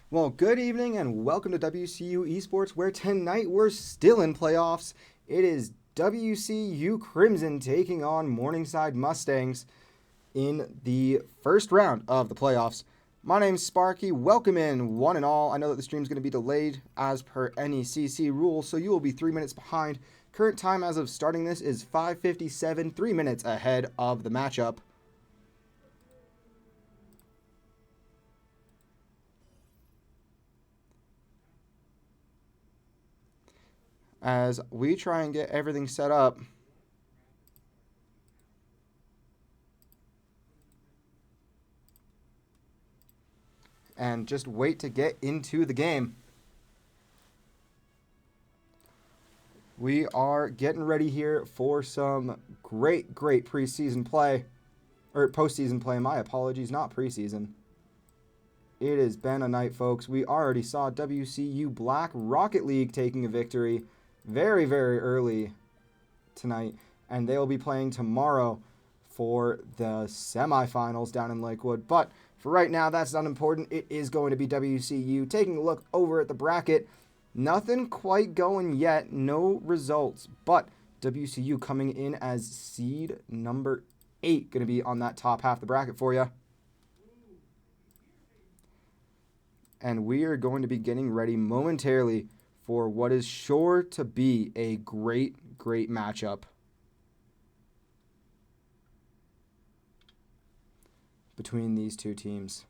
Well, good evening and welcome to WCU Esports, where tonight we're still in playoffs. It is WCU Crimson taking on Morningside Mustangs in the first round of the playoffs. My name's Sparky. Welcome in, one and all. I know that the stream's going to be delayed as per NECC rules, so you will be 3 minutes behind. Current time as of starting this is 5:57, 3 minutes ahead of the matchup. As we try and get everything set up, and just wait to get into the game. We are getting ready here for some great preseason play, or postseason play. My apologies, not preseason. It has been a night, folks. We already saw WCU Black Rocket League taking a victory very early tonight, and they'll be playing tomorrow for the semifinals down in Lakewood. But for right now, that's not important. It is going to be WCU. Taking a look over at the bracket, nothing quite going yet. No results, but WCU coming in as seed number 8, going to be on that top half of the bracket for you. And we are going to be getting ready momentarily for what is sure to be a great matchup between these two teams.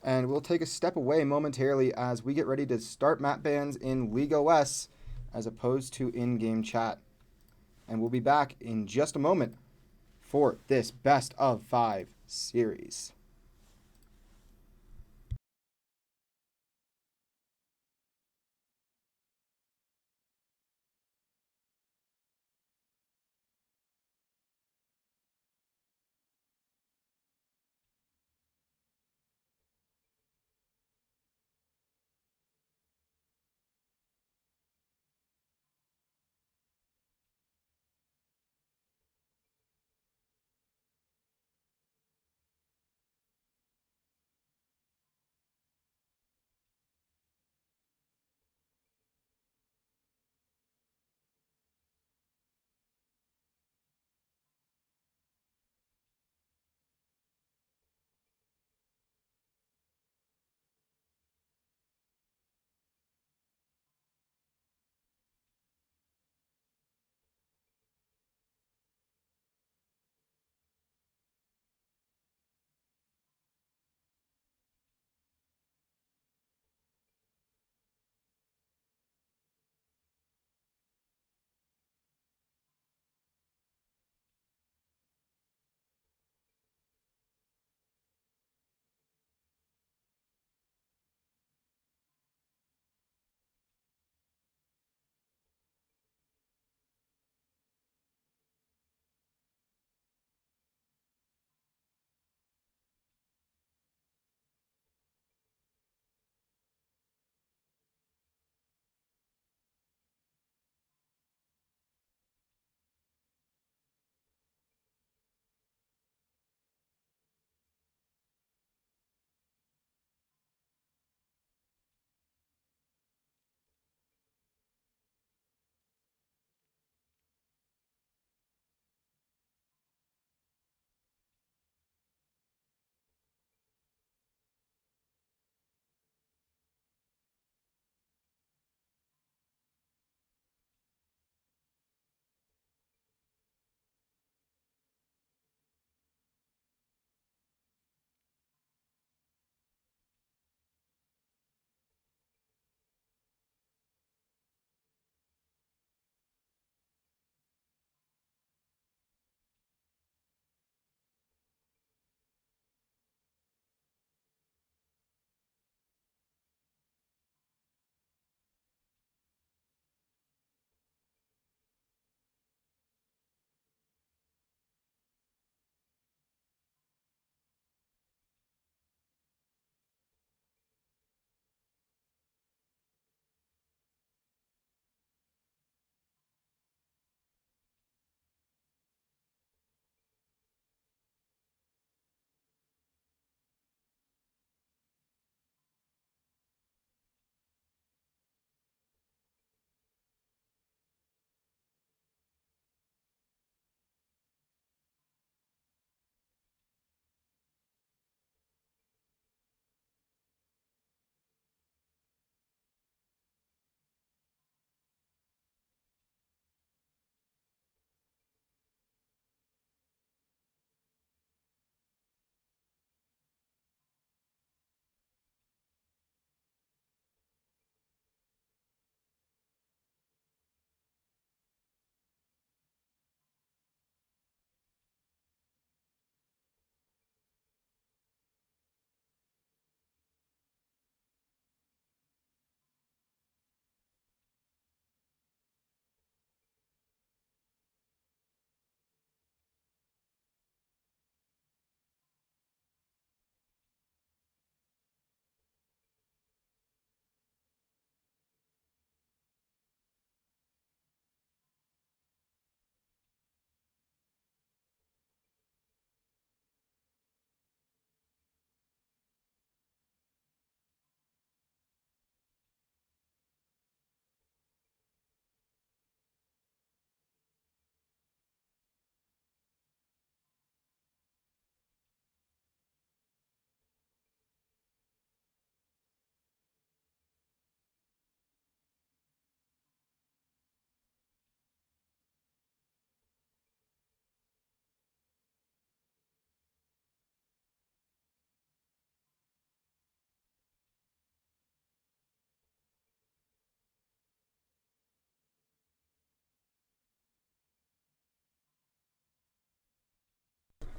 And we'll take a step away momentarily as we get ready to start map bans in League OS as opposed to in-game chat. And we'll be back in just a moment for this best of 5 series.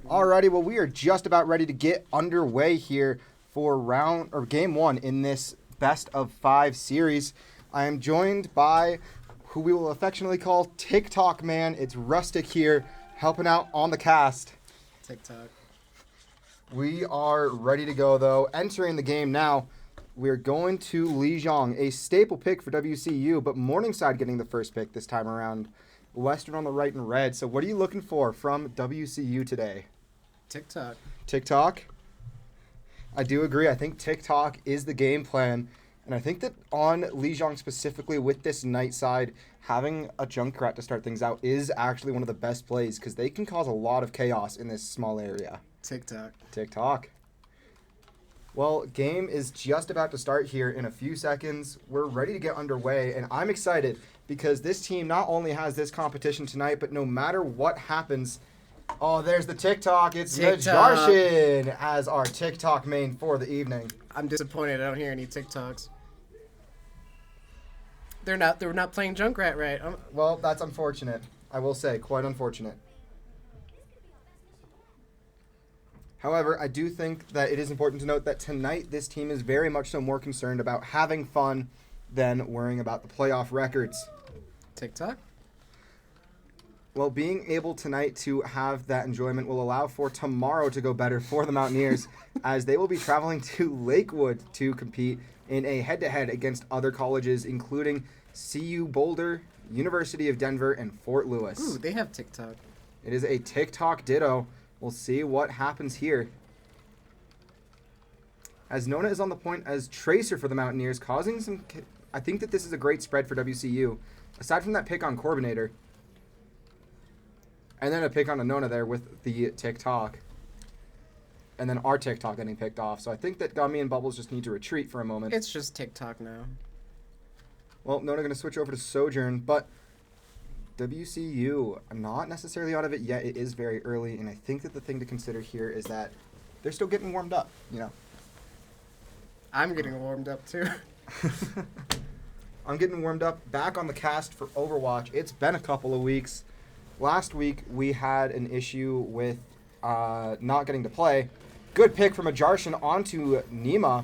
Alrighty, well, we are just about ready to get underway here for game 1 in this best of 5 series. I am joined by who we will affectionately call TikTok Man. It's Rustic here, helping out on the cast. TikTok. We are ready to go, though. Entering the game now, we're going to Lijiang, a staple pick for WCU, but Morningside getting the first pick this time around. Western on the right and red. So what are you looking for from WCU today? TikTok. TikTok? I do agree. I think TikTok is the game plan. And I think that on Lijiang specifically with this night side, having a Junkrat to start things out is actually one of the best plays because they can cause a lot of chaos in this small area. TikTok. Well, game is just about to start here in a few seconds. We're ready to get underway, and I'm excited because this team not only has this competition tonight, but no matter what happens, oh, there's the TikTok. It's Majarshin as our TikTok main for the evening. I'm disappointed I don't hear any TikToks. They're not playing Junkrat right. Well, that's unfortunate. I will say, quite unfortunate. However, I do think that it is important to note that tonight this team is very much so more concerned about having fun than worrying about the playoff records. TikTok? Well, being able tonight to have that enjoyment will allow for tomorrow to go better for the Mountaineers as they will be traveling to Lakewood to compete in a head-to-head against other colleges, including CU Boulder, University of Denver, and Fort Lewis. Ooh, they have TikTok. It is a TikTok ditto. We'll see what happens here. As Nona is on the point as Tracer for the Mountaineers, causing some... I think that this is a great spread for WCU. Aside from that pick on Corbinator, and then a pick on a Nona there with the TikTok. And then our TikTok getting picked off. So I think that Gummy and Bubbles just need to retreat for a moment. It's just TikTok now. Well, Nona going to switch over to Sojourn, but WCU, not necessarily out of it yet. It is very early, and I think that the thing to consider here is that they're still getting warmed up, you know. I'm getting warmed up, too. I'm getting warmed up back on the cast for Overwatch. It's been a couple of weeks. Last week, we had an issue with not getting to play. Good pick from Majarshin onto Nima.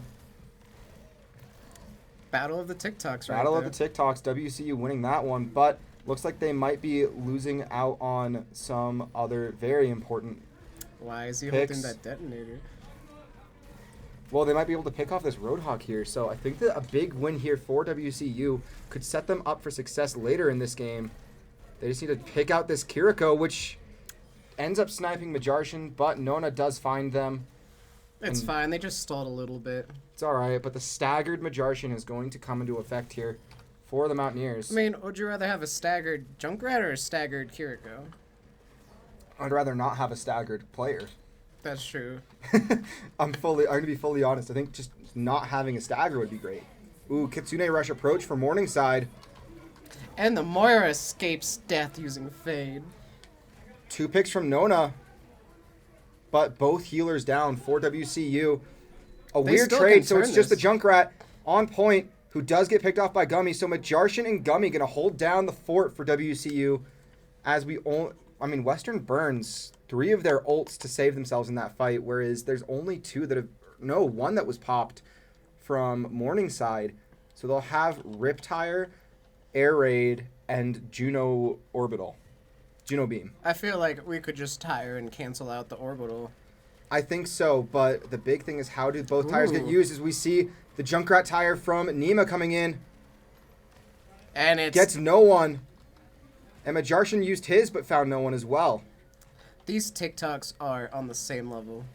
Battle of the TikToks, right? Battle of the TikToks. WCU winning that one, but looks like they might be losing out on some other very important Why is he picks. holding that detonator? Well, they might be able to pick off this Roadhog here, so I think that a big win here for WCU could set them up for success later in this game. They just need to pick out this Kiriko, which ends up sniping Majarshin, but Nona does find them. It's fine. They just stalled a little bit. It's all right, but the staggered Majarshin is going to come into effect here for the Mountaineers. I mean, would you rather have a staggered Junkrat or a staggered Kiriko? I'd rather not have a staggered player. That's true. I'm going to be fully honest. I think just not having a stagger would be great. Ooh, Kitsune Rush approach for Morningside. And the Moira escapes death using Fade. 2 picks from Nona, but both healers down for WCU. Weird trade, so it's just the Junkrat on point who does get picked off by Gummy. So Majarshin and Gummy going to hold down the fort for WCU as Western burns 3 of their ults to save themselves in that fight, whereas there's only 2 that have... No, 1 that was popped from Morningside. So they'll have Riptire, Air Raid, and Juno Orbital. Juno Beam. I feel like we could just tire and cancel out the Orbital. I think so, but the big thing is how do both tires get used as we see the Junkrat tire from Nima coming in. And it gets no one. And Majarshin used his but found no one as well. These TikToks are on the same level.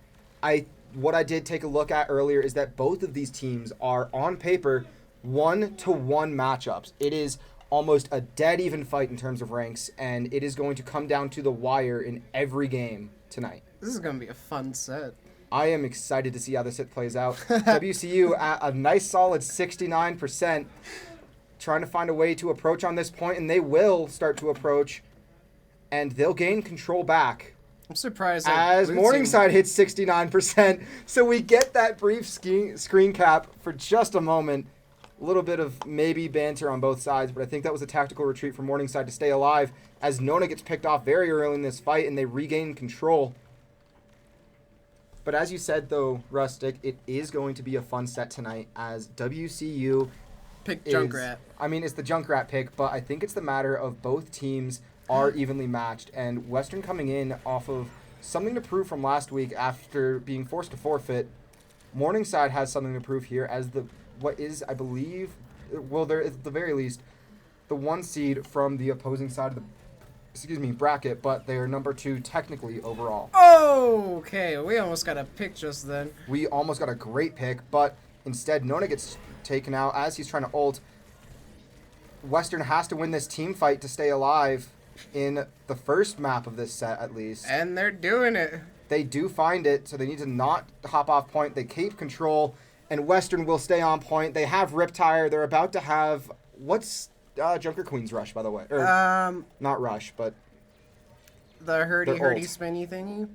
What I did take a look at earlier is that both of these teams are on paper 1-1 matchups. It is almost a dead even fight in terms of ranks, and it is going to come down to the wire in every game tonight. This is going to be a fun set. I am excited to see how this hit plays out. WCU at a nice solid 69%, trying to find a way to approach on this point, and they will start to approach, and they'll gain control back. I'm surprised. As Morningside hits 69%, so we get that brief screen cap for just a moment. A little bit of maybe banter on both sides, but I think that was a tactical retreat for Morningside to stay alive as Nona gets picked off very early in this fight and they regain control. But as you said, though, Rustic, it is going to be a fun set tonight as WCU Pick is... Junkrat. I mean, it's the Junkrat pick, but I think it's the matter of both teams are evenly matched. And Western coming in off of something to prove from last week after being forced to forfeit. Morningside has something to prove here as what is, I believe, well, there at the very least, the 1 seed from the opposing side of the bracket, but they are number 2 technically overall. Oh, okay. We almost got a pick just then. We almost got a great pick, but instead Nona gets taken out as he's trying to ult. Western has to win this team fight to stay alive in the first map of this set, at least. And they're doing it. They do find it, so they need to not hop off point. They keep control, and Western will stay on point. They have Riptire. They're about to have... What's Junker Queen's Rush, by the way? Or, not Rush, but... The hurdy spinny thingy?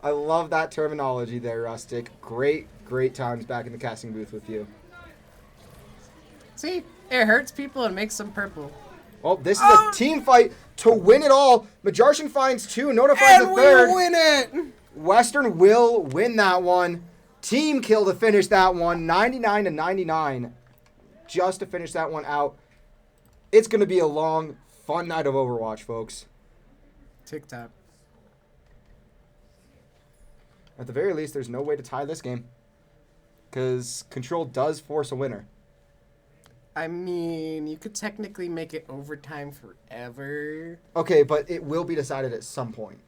I love that terminology there, Rustic. Great times back in the casting booth with you. See? It hurts people and makes them purple. Well, this is a team fight to win it all. Majartian finds 2, Nona finds a third. And we win it! Western will win that one. Team kill to finish that one. 99-99. Just to finish that one out. It's going to be a long, fun night of Overwatch, folks. TikTok. At the very least, there's no way to tie this game. Because Control does force a winner. I mean, you could technically make it overtime forever. Okay, but it will be decided at some point.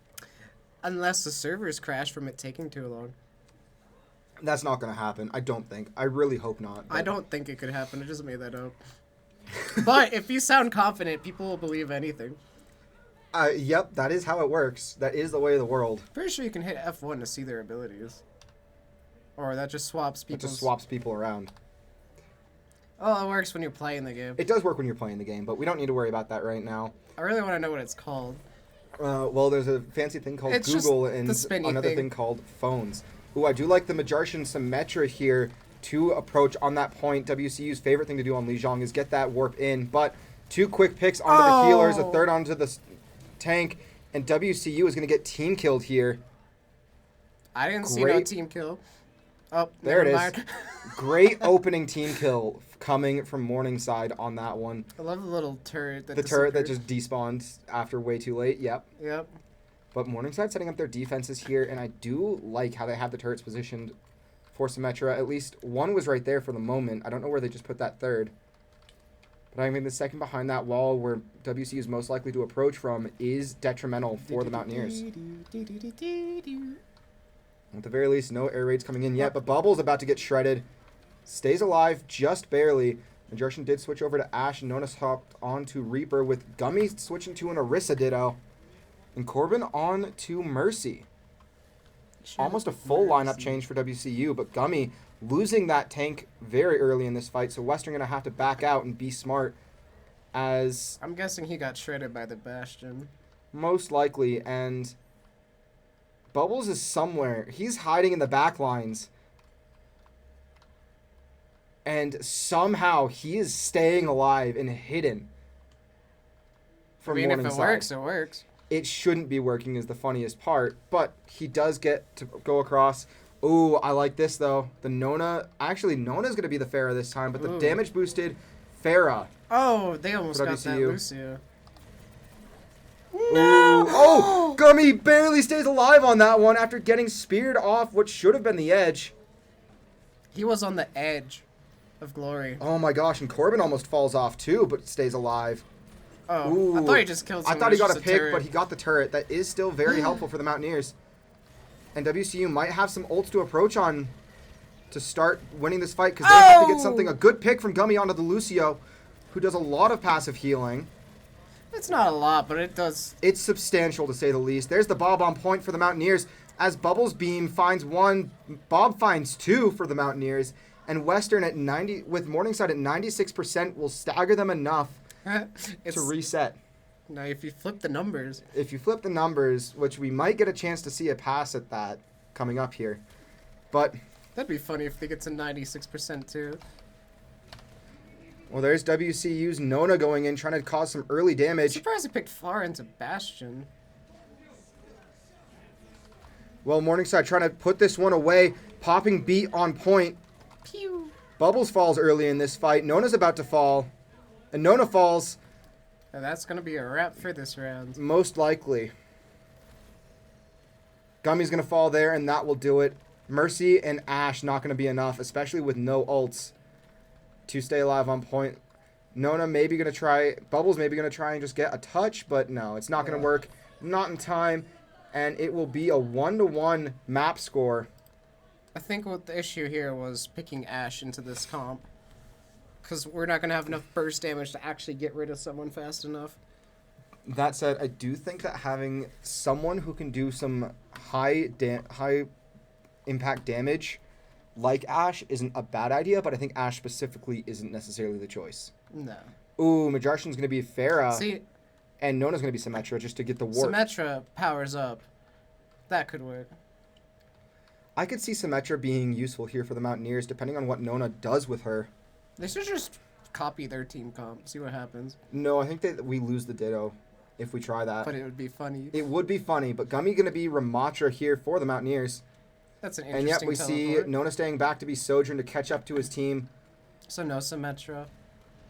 Unless the servers crash from it taking too long. That's not going to happen. I don't think. I really hope not. I don't think it could happen. I just made that up. But if you sound confident, people will believe anything. Yep, that is how it works. That is the way of the world. Pretty sure you can hit F1 to see their abilities. Or that just swaps people. It just swaps people around. Oh, it works when you're playing the game. It does work when you're playing the game, but we don't need to worry about that right now. I really want to know what it's called. Well, there's a fancy thing called It's Google just and the spinny another thing called phones. Ooh, I do like the Majartian Symmetra here to approach on that point. WCU's favorite thing to do on Lijiang is get that warp in, but 2 quick picks onto the healers, a third onto the tank, and WCU is going to get team killed here. I didn't see no team kill. Oh, there it mind. is. Great opening team kill coming from Morningside on that one. I love the little turret. The turret that just despawned after way too late. Yep. Yep. But Morningside setting up their defenses here, and I do like how they have the turrets positioned for Symmetra. At least one was right there for the moment. I don't know where they just put that third. But I mean, the second behind that wall where WC is most likely to approach from is detrimental for the Mountaineers. At the very least, no air raids coming in yet, but Bubble's about to get shredded. Stays alive just barely. Majartian did switch over to Ashe, and Nona's hopped on to Reaper with Gummy switching to an Orisa Ditto. And Corbin on to Mercy. Almost a full lineup change for WCU, but Gummy losing that tank very early in this fight, so Western going to have to back out and be smart as... I'm guessing he got shredded by the Bastion. Most likely, and Bubbles is somewhere. He's hiding in the back lines. And somehow he is staying alive and hidden from Morningside. If it works, it works. It shouldn't be working is the funniest part, but he does get to go across. Ooh, I like this, though. The Nona... Actually, Nona's going to be the Pharah this time, but the damage-boosted Pharah. Oh, they almost got that Lucio. No! Oh! Gummy barely stays alive on that one after getting speared off what should have been the edge. He was on the edge of glory. Oh my gosh, and Corbin almost falls off too, but stays alive. Oh, ooh. I thought he just killed someone. I thought he got a pick, turret. but he got the turret. That is still very helpful for the Mountaineers. And WCU might have some ults to approach on to start winning this fight because they have to get something. A good pick from Gummy onto the Lucio, who does a lot of passive healing. It's not a lot, but it does. It's substantial to say the least. There's the Bob on point for the Mountaineers as Bubbles Beam finds one. Bob finds two for the Mountaineers. And Western at 90, with Morningside at 96% will stagger them enough to reset. Now, if you flip the numbers. If you flip the numbers, which we might get a chance to see a pass at that coming up here. But that'd be funny if they get to 96% too. Well, there's WCU's Nona going in, trying to cause some early damage. I'm surprised they picked far into Bastion. Well, Morningside trying to put this one away. Popping beat on point. Pew. Bubbles falls early in this fight. Nona's about to fall. And Nona falls. And that's going to be a wrap for this round. Most likely. Gummy's going to fall there, and that will do it. Mercy and Ash not going to be enough, especially with no ults, to stay alive on point. Nona maybe going to try. Bubbles maybe going to try and just get a touch, but no, it's not going to work. Not in time. And it will be a 1-1 map score. I think what the issue here was picking Ash into this comp. Because we're not going to have enough burst damage to actually get rid of someone fast enough. That said, I do think that having someone who can do some high impact damage like Ash isn't a bad idea, but I think Ash specifically isn't necessarily the choice. No. Ooh, Majarshan's going to be Farah. See, and Nona's going to be Symmetra just to get the warp. Symmetra powers up. That could work. I could see Symmetra being useful here for the Mountaineers, depending on what Nona does with her. They should just copy their team comp, see what happens. No, I think that we lose the Ditto if we try that. But it would be funny. It would be funny, but Gummy going to be Ramatra here for the Mountaineers. That's an And interesting yet we teleport. see Nona staying back to be Sojourn to catch up to his team. So no Symmetra.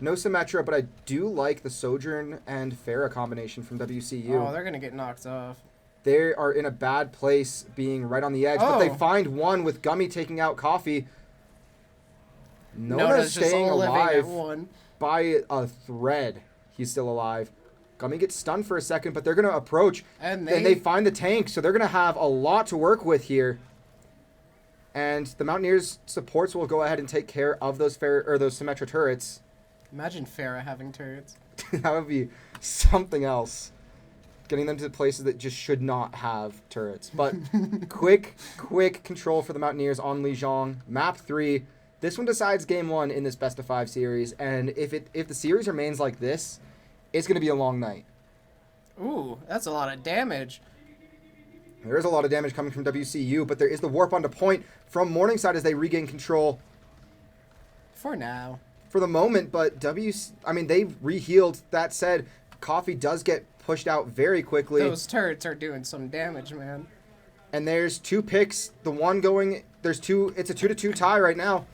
No Symmetra, but I do like the Sojourn and Farah combination from WCU. Oh, they're going to get knocked off. They are in a bad place being right on the edge, but they find one with Gummy taking out Coffee. Nona's staying alive by a thread. He's still alive. Gummy gets stunned for a second, but they're going to approach. And they find the tank, so they're going to have a lot to work with here. And the Mountaineers supports will go ahead and take care of those Symmetra turrets. Imagine Farah having turrets. That would be something else. Getting them to places that just should not have turrets. But quick control for the Mountaineers on Lijiang. Map 3. This one decides game 1 in this best of 5 series. And if the series remains like this, it's going to be a long night. Ooh, that's a lot of damage. There is a lot of damage coming from WCU, but there is the warp onto point from Morningside as they regain control. For now. For the moment, but they've rehealed. That said, Coffee does get pushed out very quickly. Those turrets are doing some damage, man. And there's 2 picks. The one going, it's a 2-2 tie right now.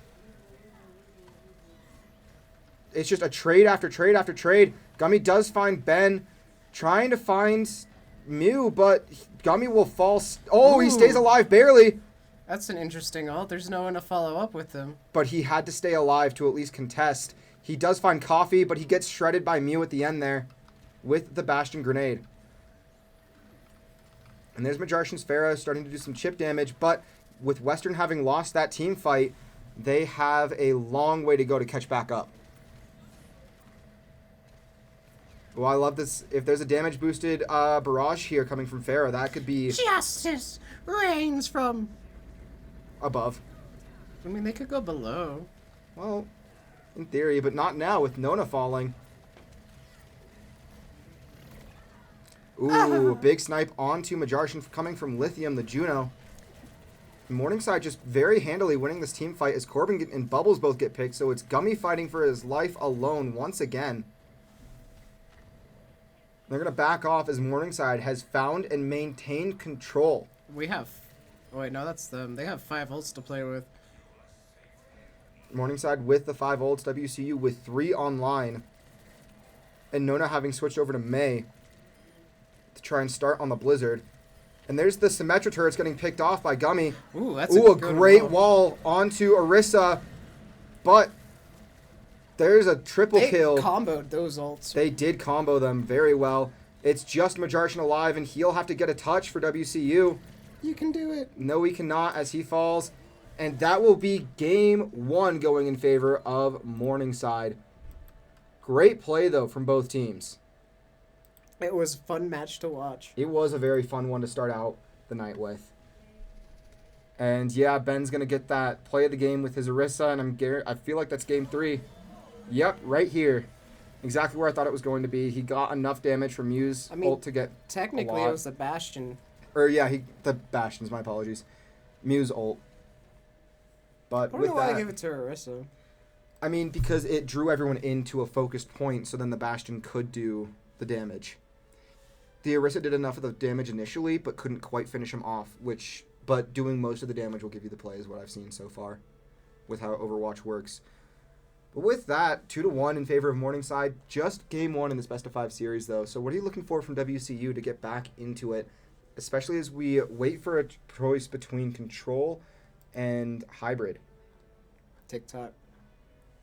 It's just a trade after trade after trade. Gummy does find Ben, trying to find Mew, but Gummy will fall. Oh, he stays alive barely. That's an interesting ult. There's no one to follow up with him. But he had to stay alive to at least contest. He does find Coffee, but he gets shredded by Mew at the end there with the Bastion grenade. And there's Majarshan's Farah starting to do some chip damage, but with Western having lost that team fight, they have a long way to go to catch back up. Well, I love this. If there's a damage boosted barrage here coming from Farah, that could be Justice reigns from above. I mean, they could go below. Well, in theory, but not now with Nona falling. Ooh, big snipe onto Majarshan coming from Lithium, the Juno. Morningside just very handily winning this team fight as Corbin and Bubbles both get picked, so it's Gummy fighting for his life alone once again. They're going to back off as Morningside has found and maintained control. We have... Oh, wait, no, that's them. They have 5 ults to play with. Morningside with the 5 ults, WCU with 3 online. And Nona having switched over to May to try and start on the Blizzard. And there's the Symmetra turrets getting picked off by Gummy. Ooh, that's a great wall onto Orisa. But there's a triple kill. They comboed those ults. They did combo them very well. It's just Majarshan alive, and he'll have to get a touch for WCU. You can do it. No, he cannot as he falls. And that will be game 1 going in favor of Morningside. Great play, though, from both teams. It was a fun match to watch. It was a very fun one to start out the night with. And yeah, Ben's going to get that play of the game with his Orisa, and I feel like that's game 3. Yep, right here. Exactly where I thought it was going to be. He got enough damage from Mew's ult to get technically it was the Bastion. Or yeah, the Bastions, my apologies. Mew's ult. But I don't with know why they gave it to Orisa. I mean, because it drew everyone into a focused point, so then the Bastion could do the damage. The Orisa did enough of the damage initially, but couldn't quite finish him off, which but doing most of the damage will give you the play is what I've seen so far with how Overwatch works. But with that, 2-1 in favor of Morningside. Just game one in this best of 5 series, though. So what are you looking for from WCU to get back into it, especially as we wait for a choice between control and hybrid? TikTok.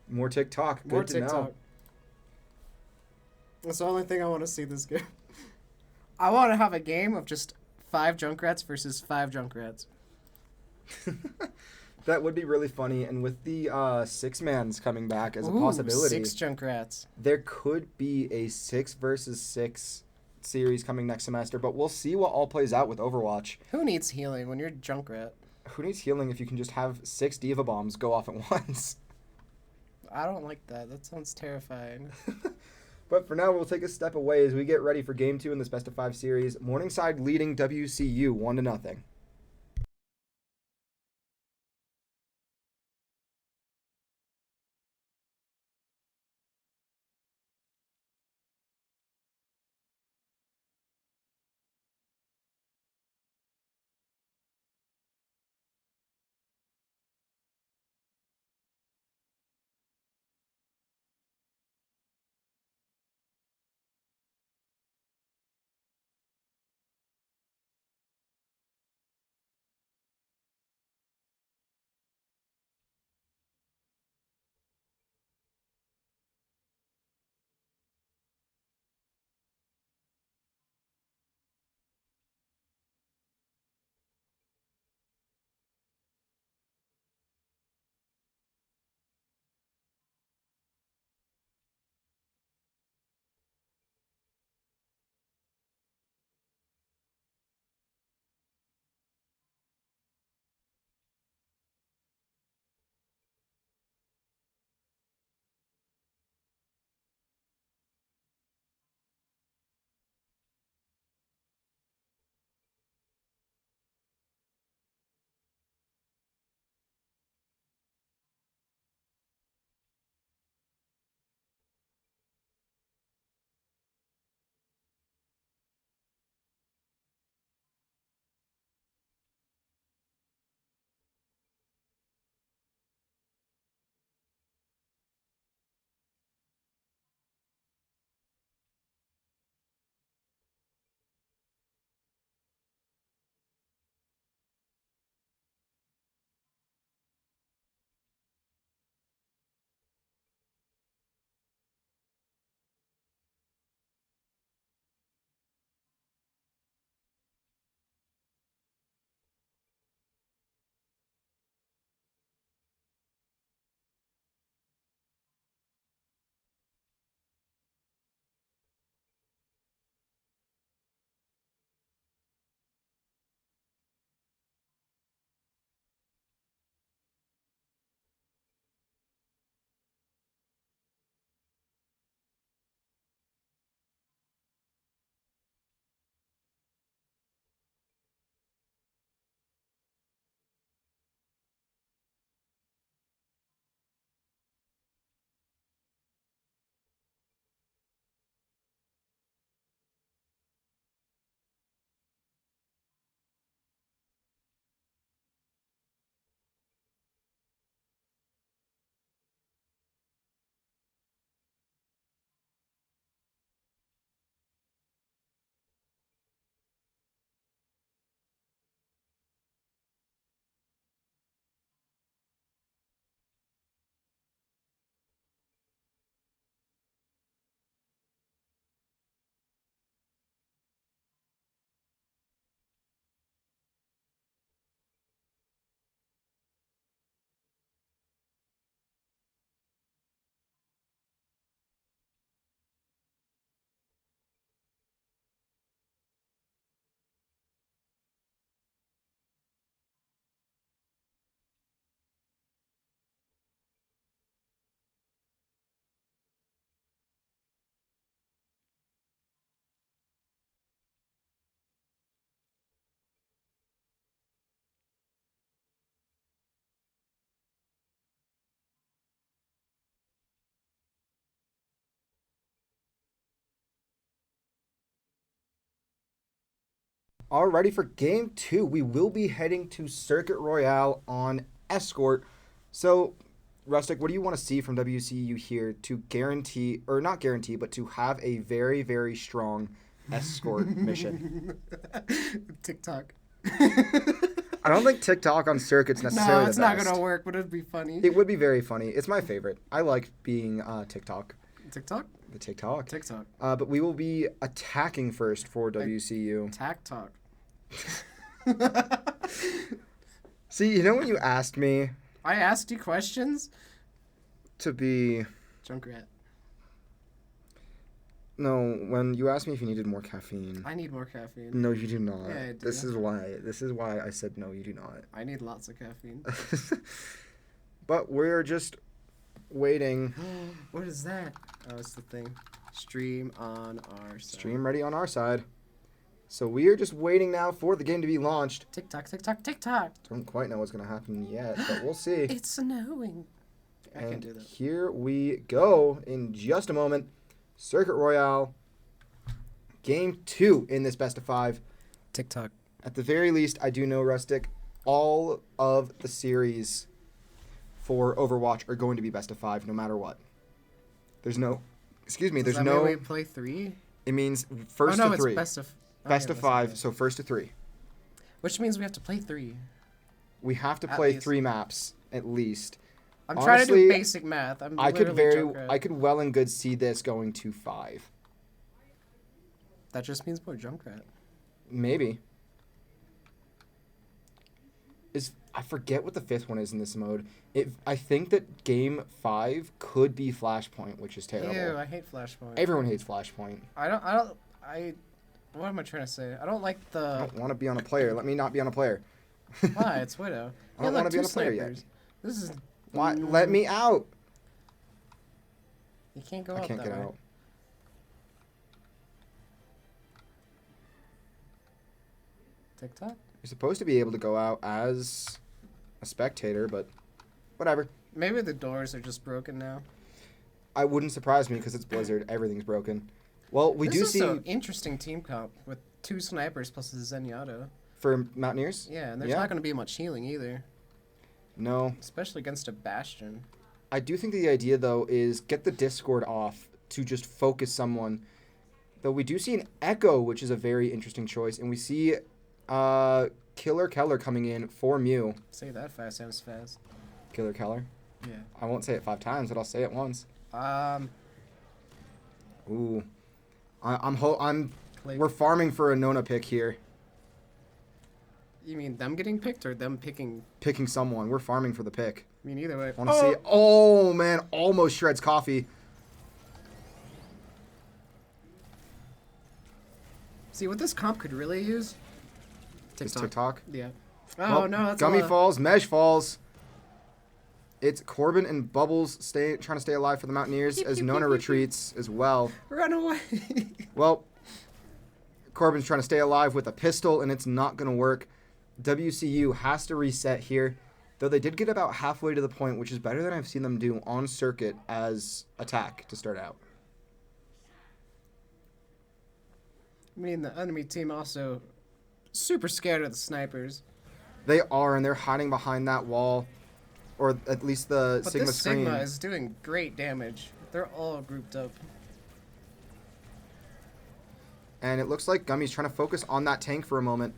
More TikTok. Good More to TikTok. know. That's the only thing I want to see this game. I want to have a game of just 5 Junkrats versus 5 Junkrats. That would be really funny. And with the 6-mans coming back as a Ooh, possibility, 6 Junkrats. there could be a 6 versus 6 series coming next semester. But we'll see what all plays out with Overwatch. Who needs healing when you're Junkrat? Who needs healing if you can just have 6 Diva Bombs go off at once? I don't like that. That sounds terrifying. But for now, we'll take a step away as we get ready for Game 2 in this Best of 5 series. Morningside leading WCU 1-0. All ready for game 2. We will be heading to Circuit Royale on Escort. So, Rustic, what do you want to see from WCU here to guarantee, or not guarantee, but to have a very, very strong Escort mission? TikTok. I don't think TikTok on Circuit's necessarily No, it's the not best. going to work, but it'd be funny. It would be very funny. It's my favorite. I like being TikTok. TikTok? The TikTok. TikTok. But we will be attacking first for WCU. Tack talk. See, you know when you asked me I asked you questions? to be... Junkrat. No, when you asked me if you needed more caffeine. I need more caffeine. No, you do not. Yeah, I do. This is why I said no, you do not. I need lots of caffeine. But we're just waiting. What is that? Oh, it's the thing. Stream on our side. Stream ready on our side. So we are just waiting now for the game to be launched. TikTok, TikTok, TikTok. Don't quite know what's going to happen yet, but we'll see. It's snowing. I can't do And that. here we go in just a moment. Circuit Royale. Game 2 in this best of 5. TikTok. At the very least, I do know, Rustic, all of the series for Overwatch are going to be best of 5 no matter what. There's no... Excuse me, Does there's that no... mean we play 3? It means first oh, no, to 3. It's best of... Best okay, of 5, so first to 3. Which means we have to play 3. We have to At play least. 3 maps, at least. I'm trying to Honestly, do basic math. I could Junkrat. I could well and good see this going to 5. That just means more Junkrat. Maybe. I forget what the 5th one is in this mode. I think that game 5 could be Flashpoint, which is terrible. Ew, I hate Flashpoint. Everyone hates Flashpoint. What am I trying to say? I don't like I the... don't want to be on a player. Let me not be on a player. Why? It's Widow. I don't want wanna be on a player yet. This is... Why? Let me out. You can't go I out can't that get way. out. TikTok? You're supposed to be able to go out as a spectator, but whatever. Maybe the doors are just broken now. I wouldn't surprise me because it's Blizzard. Everything's broken. Well, we This do is see an interesting team comp with 2 snipers plus a Zenyatta. for Mountaineers. Yeah, and there's Yeah. not going to be much healing either, No, especially against a Bastion. I do think the idea though is get the Discord off to just focus someone. Though we do see an Echo, which is a very interesting choice, and we see Killer Keller coming in for Mew. Say that fast, sounds fast. Killer Keller. Yeah. I won't say it 5 times, but I'll say it once. Ooh, Click. We're farming for a Nona pick here. You mean them getting picked or them picking? Picking someone. We're farming for the pick. I mean, either way. Want to see? Oh man, almost shreds coffee. See, what this comp could really use? Is TikTok. TikTok. Yeah. Well, Oh, no, that's Gummy a lot. falls, Mesh falls. It's Corbin and Bubbles trying to stay alive for the Mountaineers Pew, as pew, Nona pew, pew, retreats as well. Run away. Well, Corbin's trying to stay alive with a pistol, and it's not going to work. WCU has to reset here, though they did get about halfway to the point, which is better than I've seen them do on circuit as attack to start out. I mean, the enemy team also super scared of the snipers. They are, and they're hiding behind that wall, or at least the But Sigma this screen. Sigma is doing great damage. They're all grouped up. And it looks like Gummy's trying to focus on that tank for a moment.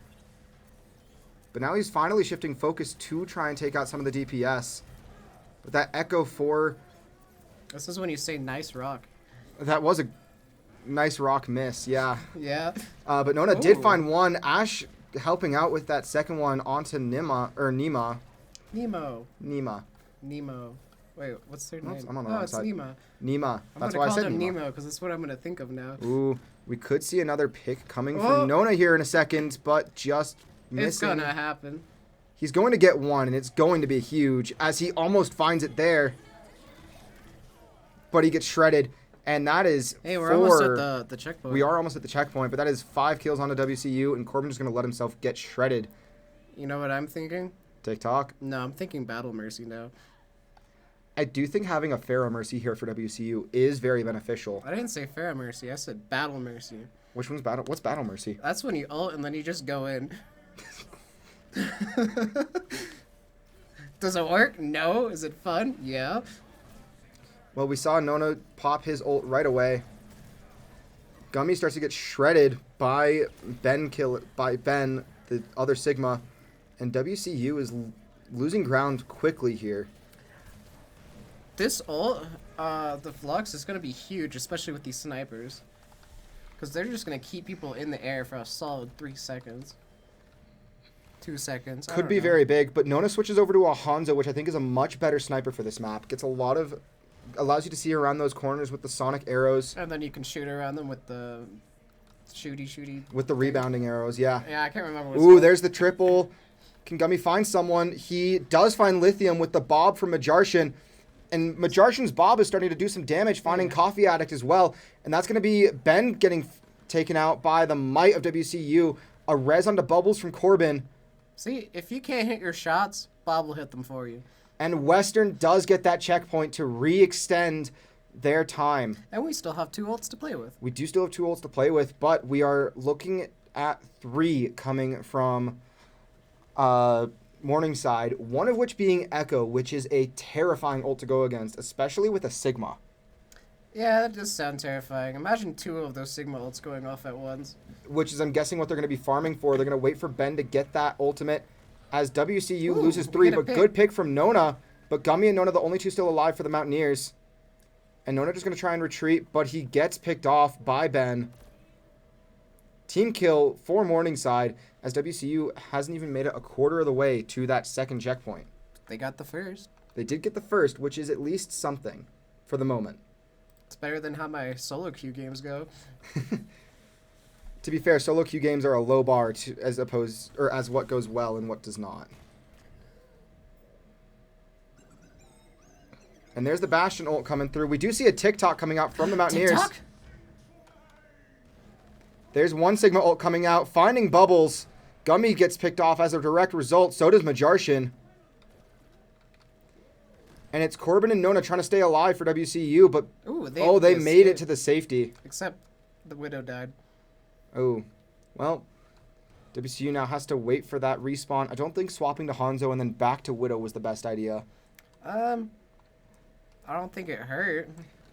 But now he's finally shifting focus to try and take out some of the DPS. But that Echo 4, This is when you say nice rock. that was a nice rock miss, yeah. Yeah. But Nona did Ooh. find one. Ash helping out with that second one onto Nima. Nemo. Wait, what's their Oops, name? I'm on the Oh, wrong it's side. Nima. Nima. I'm That's gonna why I call said them Nima. Nemo because that's what I'm gonna think of now. Ooh, we could see another pick coming Oh. from Nona here in a second, but just missing. It's gonna happen. He's going to get one, and it's going to be huge, as he almost finds it there. But he gets shredded, and that is Hey, we're 4. almost at the checkpoint. We are almost at the checkpoint, but that is 5 kills onto WCU, and Corbin's just going to let himself get shredded. You know what I'm thinking? TikTok. No, I'm thinking Battle Mercy now. I do think having a Pharaoh Mercy here for WCU is very beneficial. I didn't say Fair Mercy. I said Battle Mercy. Which one's battle? What's Battle Mercy? That's when you ult and then you just go in. Does it work? No. Is it fun? Yeah. Well, we saw Nona pop his ult right away. Gummy starts to get shredded by Ben, the other Sigma, and WCU is losing ground quickly here. This ult, the flux is going to be huge, especially with these snipers. Because they're just going to keep people in the air for a solid 3 seconds. 2 seconds. Could be very big, but Nona switches over to a Hanzo, which I think is a much better sniper for this map. Gets a lot of... allows you to see around those corners with the sonic arrows. And then you can shoot around them with the shooty. With the rebounding arrows, yeah. Yeah, I can't remember what it's Ooh, called. there's the triple. Can Gummy find someone? He does find Lithium with the Bob from Majarshan. And Majarshan's Bob is starting to do some damage, finding Coffee Addict as well. And that's going to be Ben getting taken out by the might of WCU. A res onto Bubbles from Corbin. See, if you can't hit your shots, Bob will hit them for you. And Western does get that checkpoint to re-extend their time. And we still have 2 ults to play with. We do still have 2 ults to play with, but we are looking at 3 coming from Morningside, one of which being Echo, which is a terrifying ult to go against, especially with a Sigma. Yeah, that does sound terrifying. Imagine 2 of those Sigma ults going off at once. Which is, I'm guessing, what they're going to be farming for. They're going to wait for Ben to get that ultimate as WCU loses 3, but good pick from Nona. But Gummy and Nona, the only 2 still alive for the Mountaineers. And Nona just going to try and retreat, but he gets picked off by Ben. Team kill for Morningside, as WCU hasn't even made it a quarter of the way to that second checkpoint. They got the first. They did get the first, which is at least something for the moment. It's better than how my solo queue games go. To be fair, solo queue games are a low bar as what goes well and what does not. And there's the Bastion ult coming through. We do see a TikTok coming out from the Mountaineers. TikTok? There's one Sigma ult coming out, finding Bubbles. Gummy gets picked off as a direct result. So does Majarshan. And it's Corbin and Nona trying to stay alive for WCU, but they made it to the safety. Except the Widow died. Oh, well, WCU now has to wait for that respawn. I don't think swapping to Hanzo and then back to Widow was the best idea. I don't think it hurt.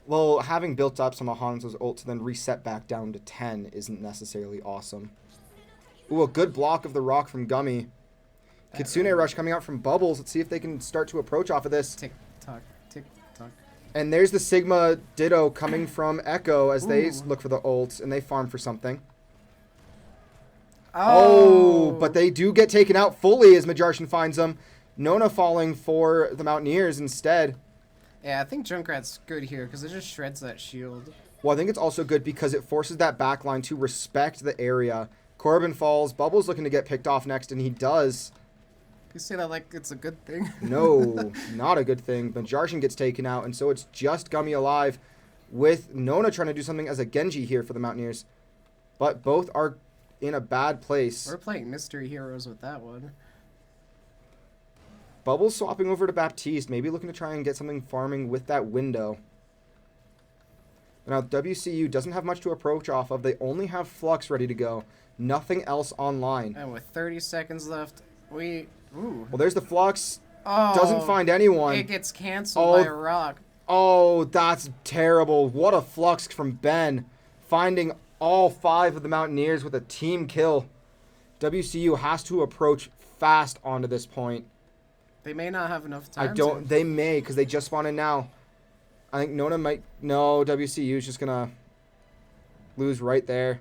Well, having built up some of Hanzo's ult to then reset back down to 10 isn't necessarily awesome. Ooh, a good block of the rock from Gummy. Kitsune Rush coming out from Bubbles. Let's see if they can start to approach off of this. Tick-tock, tick-tock. And there's the Sigma Ditto coming from Echo as they look for the ult and they farm for something. Oh, but they do get taken out fully as Majarshan finds them. Nona falling for the Mountaineers instead. Yeah, I think Junkrat's good here because it just shreds that shield. Well, I think it's also good because it forces that backline to respect the area. Corbin falls. Bubbles looking to get picked off next, and he does. You say that like it's a good thing. No, not a good thing. Majarshan gets taken out, and so it's just Gummy alive with Nona trying to do something as a Genji here for the Mountaineers. But both are in a bad place. We're playing Mystery Heroes with that one. Bubbles swapping over to Baptiste, maybe looking to try and get something farming with that window. Now, WCU doesn't have much to approach off of. They only have Flux ready to go. Nothing else online. And with 30 seconds left, Ooh. Well, there's the Flux. Oh, Doesn't find anyone. It gets canceled by a rock. Oh, that's terrible. What a Flux from Ben. Finding all 5 of the Mountaineers with a team kill. WCU has to approach fast onto this point. They may not have enough time. They may, because they just spawned in now. I think Nona might... No, WCU is just going to lose right there.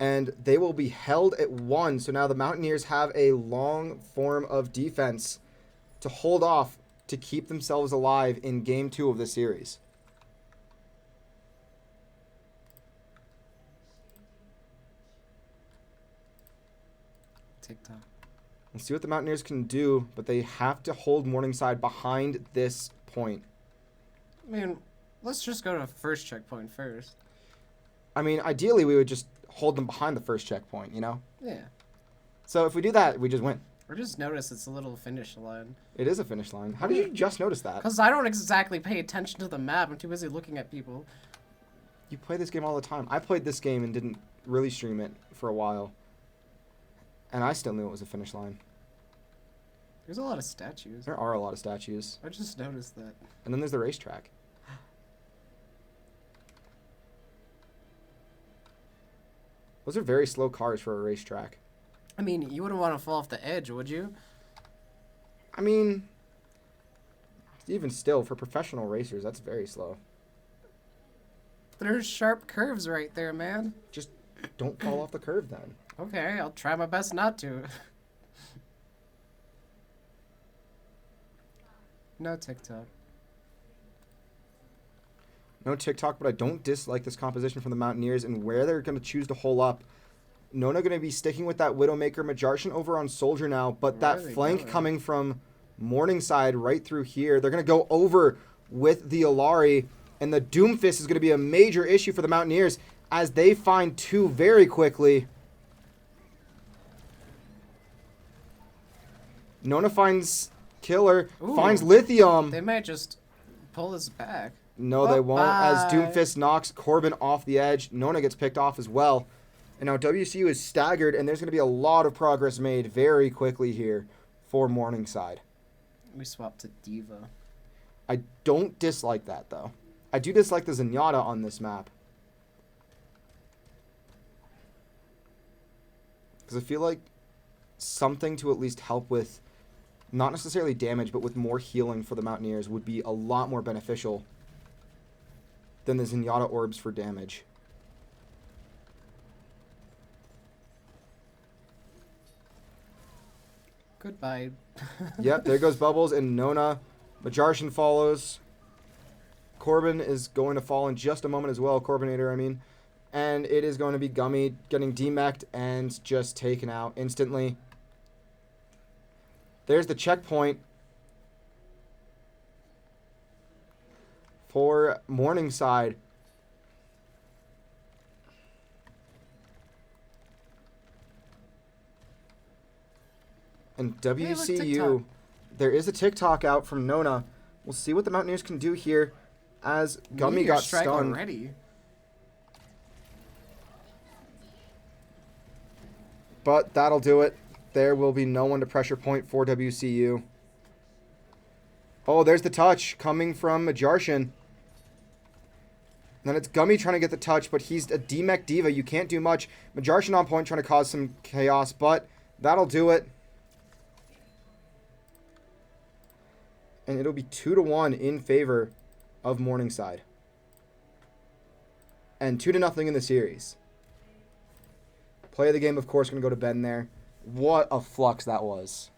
And they will be held at 1. So now the Mountaineers have a long form of defense to hold off to keep themselves alive in Game 2 of the series. TikTok. Let's see what the Mountaineers can do, but they have to hold Morningside behind this point. I mean, let's just go to first checkpoint first. I mean, ideally, we would just hold them behind the first checkpoint, you know? Yeah. So if we do that, we just win. Or just notice it's a little finish line. It is a finish line. How did you just notice that? Because I don't exactly pay attention to the map. I'm too busy looking at people. You play this game all the time. I played this game and didn't really stream it for a while. And I still knew it was a finish line. There's a lot of statues. There are a lot of statues. I just noticed that. And then there's the racetrack. Those are very slow cars for a racetrack. I mean, you wouldn't want to fall off the edge, would you? I mean, even still, for professional racers, that's very slow. There's sharp curves right there, man. Just don't fall off the curve then. Okay, I'll try my best not to. No TikTok. No TikTok, but I don't dislike this composition from the Mountaineers and where they're going to choose to hole up. Nona going to be sticking with that Widowmaker Majarshan over on Soldier now, but Where are that they flank going? coming from Morningside right through here. They're going to go over with the Alari, and the Doomfist is going to be a major issue for the Mountaineers as they find two very quickly. Nona finds Killer, Ooh. finds Lithium. They might just pull us back. No, they won't, as Bye. Doomfist knocks Corbin off the edge. Nona gets picked off as well. And now WCU is staggered, and there's going to be a lot of progress made very quickly here for Morningside. We swapped to Diva. I don't dislike that, though. I do dislike the Zenyatta on this map. Because I feel like something to at least help with, not necessarily damage, but with more healing for the Mountaineers would be a lot more beneficial than the Zenyatta orbs for damage. Goodbye. Yep, there goes Bubbles and Nona. Majarshan follows. Corbin is going to fall in just a moment as well. Corbinator, I mean. And it is going to be Gummy getting demeched and just taken out instantly. There's the checkpoint for Morningside. And WCU, there is a TikTok out from Nona. We'll see what the Mountaineers can do here as Gummy Meteor got strike stunned. already. But that'll do it. There will be no one to pressure point for WCU. Oh, there's the touch coming from Majarshan. And then it's Gummy trying to get the touch, but he's a D-Mech Diva. You can't do much. Majarshan on point trying to cause some chaos, but that'll do it. And it'll be 2-1 in favor of Morningside. And 2-0 in the series. Play of the game, of course, going to go to Ben there. What a flux that was.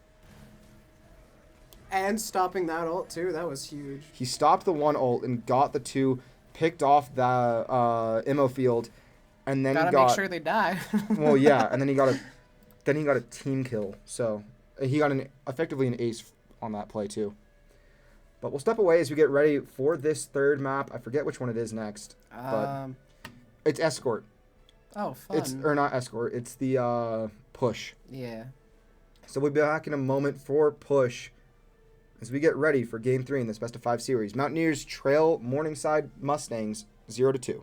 And stopping that ult too, that was huge. He stopped the one ult and got the two, picked off the ammo field, and then Gotta he got... make sure they die. Well, yeah, and then he got a team kill. So he got effectively an ace on that play too. But we'll step away as we get ready for this third map. I forget which one it is next, but it's Escort. Oh, fun. Or not Escort. It's the Push. Yeah. So we'll be back in a moment for Push as we get ready for Game 3 in this best of 5 series. Mountaineers trail Morningside Mustangs 0-2.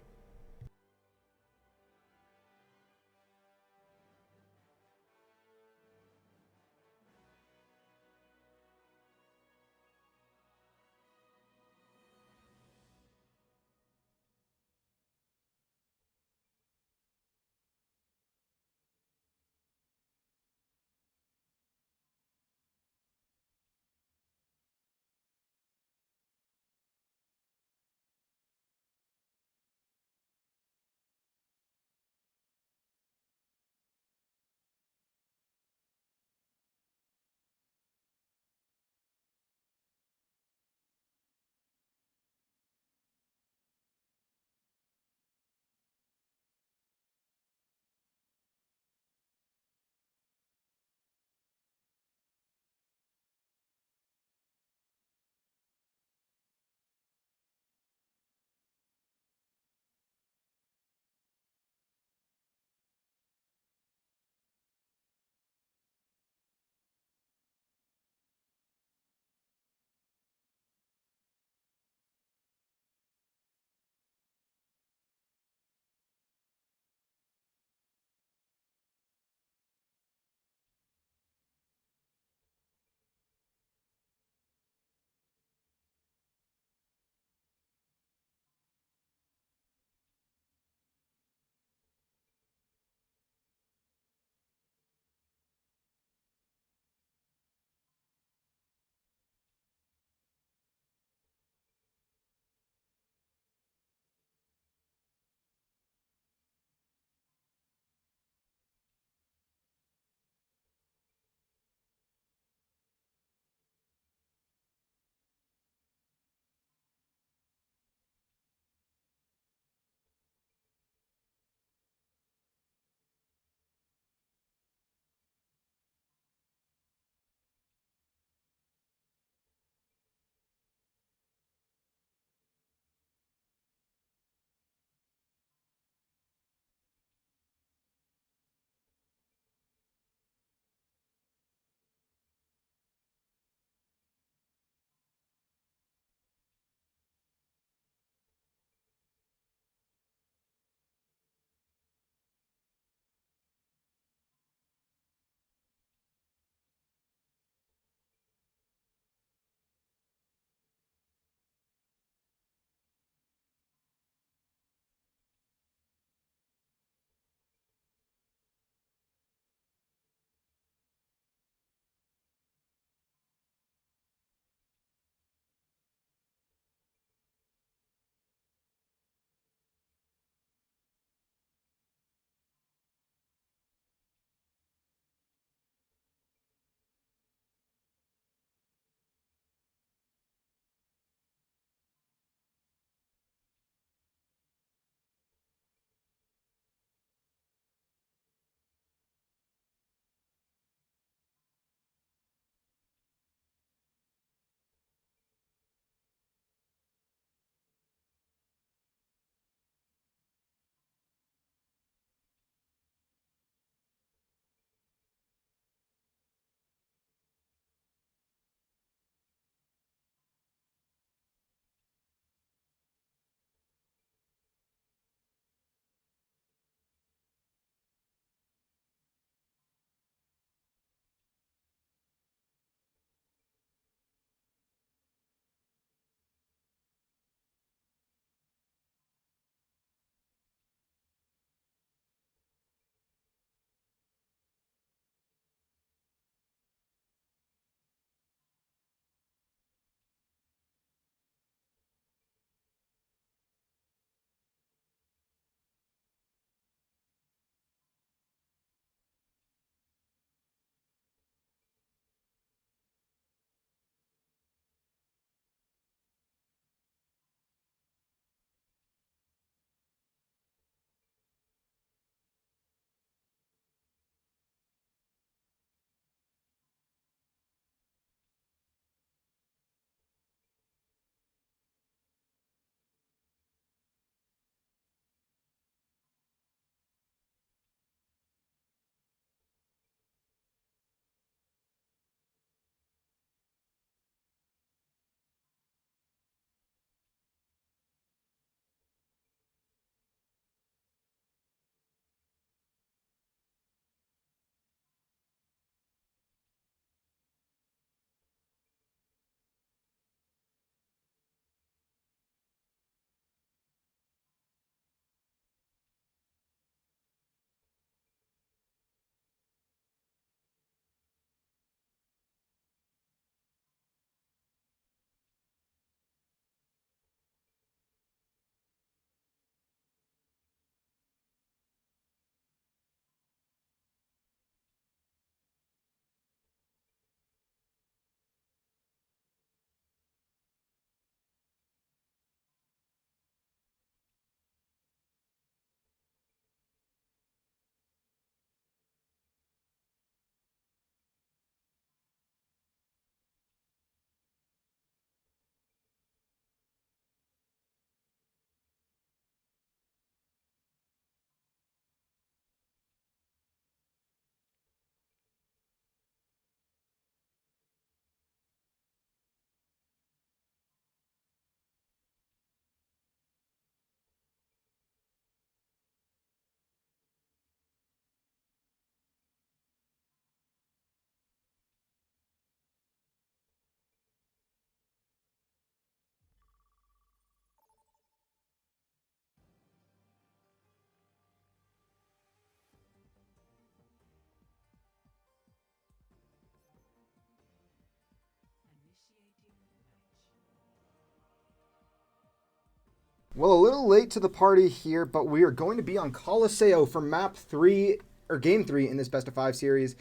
Well, a little late to the party here, but we are going to be on Colosseo for map 3, or game 3 in this best of 5 series.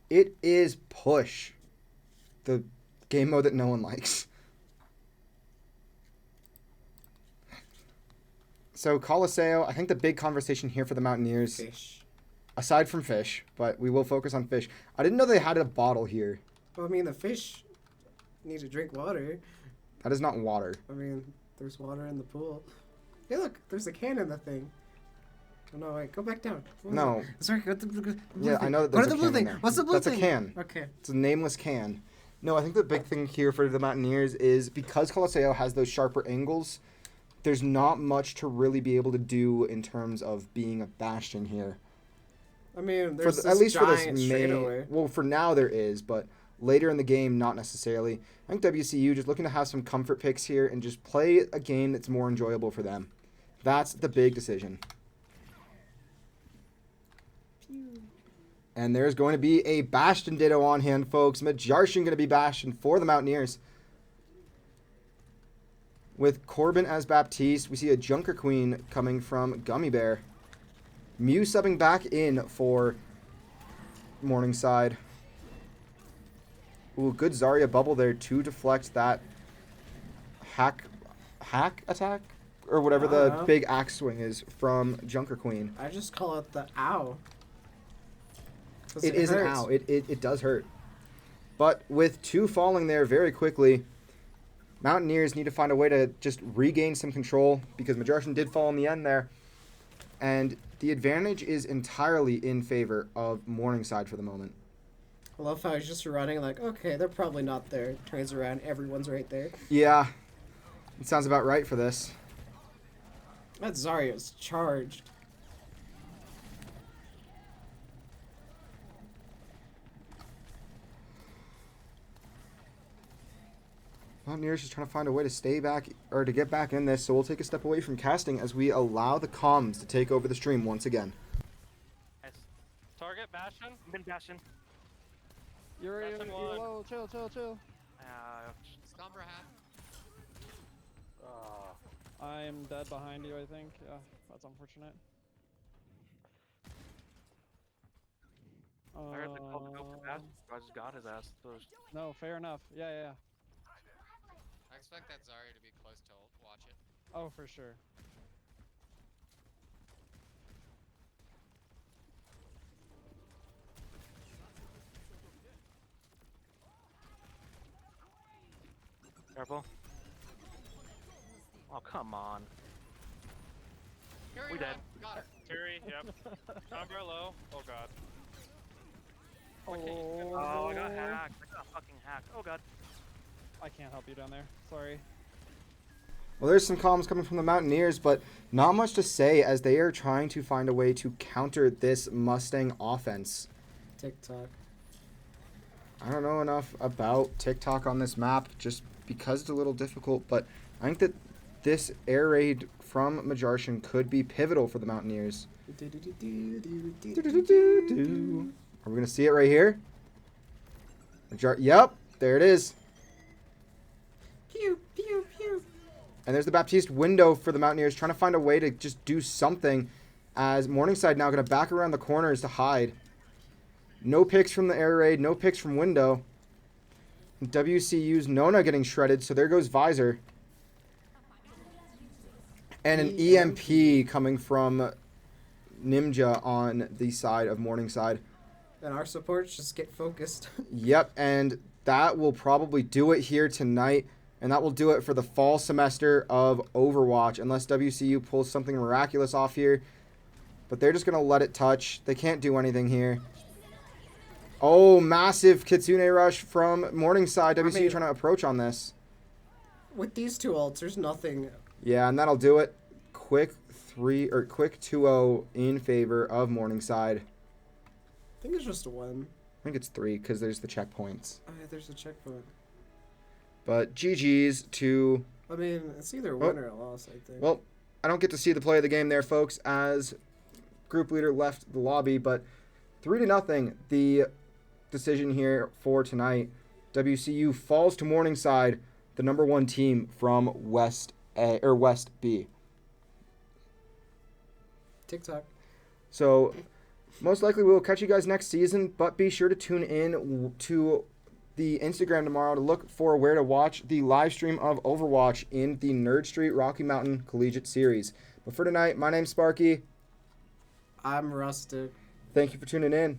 It is Push, the game mode that no one likes. So Colosseo, I think the big conversation here for the Mountaineers, Fish. aside from fish, but we will focus on fish. I didn't know they had a bottle here. Well, I mean, the fish need to drink water. That is not water. I mean, there's water in the pool. Hey, look, there's a can in the thing. Oh, no, wait, go back down. What was No. it? Sorry, go to the blue Yeah, thing. I know that Go there's to a the blue can in thing. there. What's the blue That's thing? a can. Okay. It's a nameless can. No, I think the big thing here for the Mountaineers is because Colosseo has those sharper angles, there's not much to really be able to do in terms of being a bastion here. I mean, there's At least for this giant main. straightaway. Well, for now there is, but later in the game, not necessarily. I think WCU just looking to have some comfort picks here and just play a game that's more enjoyable for them. That's the big decision. And there's going to be a Bastion Ditto on hand, folks. Majarshan going to be Bastion for the Mountaineers. With Corbin as Baptiste, we see a Junker Queen coming from Gummy Bear. Mew subbing back in for Morningside. Ooh, good Zarya bubble there to deflect that hack attack? Or whatever I don't the know. big axe swing is from Junker Queen. I just call it the ow. 'Cause It is an hurts. ow. It does hurt. But with 2 falling there very quickly, Mountaineers need to find a way to just regain some control because Majarshan did fall in the end there. And the advantage is entirely in favor of Morningside for the moment. I love how he's just running like, okay, they're probably not there. Turns around, everyone's right there. Yeah, it sounds about right for this. That Zarya's charged. Mountaineers just trying to find a way to stay back or to get back in this, so we'll take a step away from casting as we allow the comms to take over the stream once again. Nice. Target, Bastion. Been Bastion. You're Bastion low, chill. Scumber hat. I'm dead behind you, I think. Yeah, that's unfortunate. I heard the call to go for Bastion, so I just got his ass. No, fair enough. Yeah. I expect that Zarya to be close to watch it. Oh, for sure. Careful. Oh, come on. Carry We one. dead. Got her. Terry, yep. Combo low. Oh god. Oh, I got hacked. I got fucking hacked. Oh god. I can't help you down there. Sorry. Well, there's some comms coming from the Mountaineers, but not much to say as they are trying to find a way to counter this Mustang offense. TikTok. I don't know enough about TikTok on this map just because it's a little difficult, but I think that this air raid from Majarshan could be pivotal for the Mountaineers. Are we going to see it right here? Yep, there it is. Pew, pew, pew. And there's the Baptiste window for the Mountaineers, trying to find a way to just do something as Morningside now going to back around the corners to hide. No picks from the air raid, no picks from window. WCU's Nona getting shredded, so there goes Visor. And an EMP coming from Ninja on the side of Morningside. And our supports just get focused. Yep, and that will probably do it here tonight. And that will do it for the fall semester of Overwatch, unless WCU pulls something miraculous off here. But they're just going to let it touch. They can't do anything here. Oh, massive Kitsune rush from Morningside. WCU trying to approach on this. With these two ults, there's nothing. Yeah, and that'll do it. Quick 2-0 in favor of Morningside. I think it's just a one. I think it's 3 because there's the checkpoints. Oh, yeah, there's a checkpoint. But GG's to... I mean, it's either win or a loss, I think. Well, I don't get to see the play of the game there, folks, as group leader left the lobby, but 3-0, the decision here for tonight. WCU falls to Morningside, the #1 team from West A or West B. TikTok. So most likely we will catch you guys next season, but be sure to tune in to the Instagram tomorrow to look for where to watch the live stream of Overwatch in the Nerd Street Rocky Mountain Collegiate Series. But for tonight, my name's Sparky. I'm Rustic. Thank you for tuning in.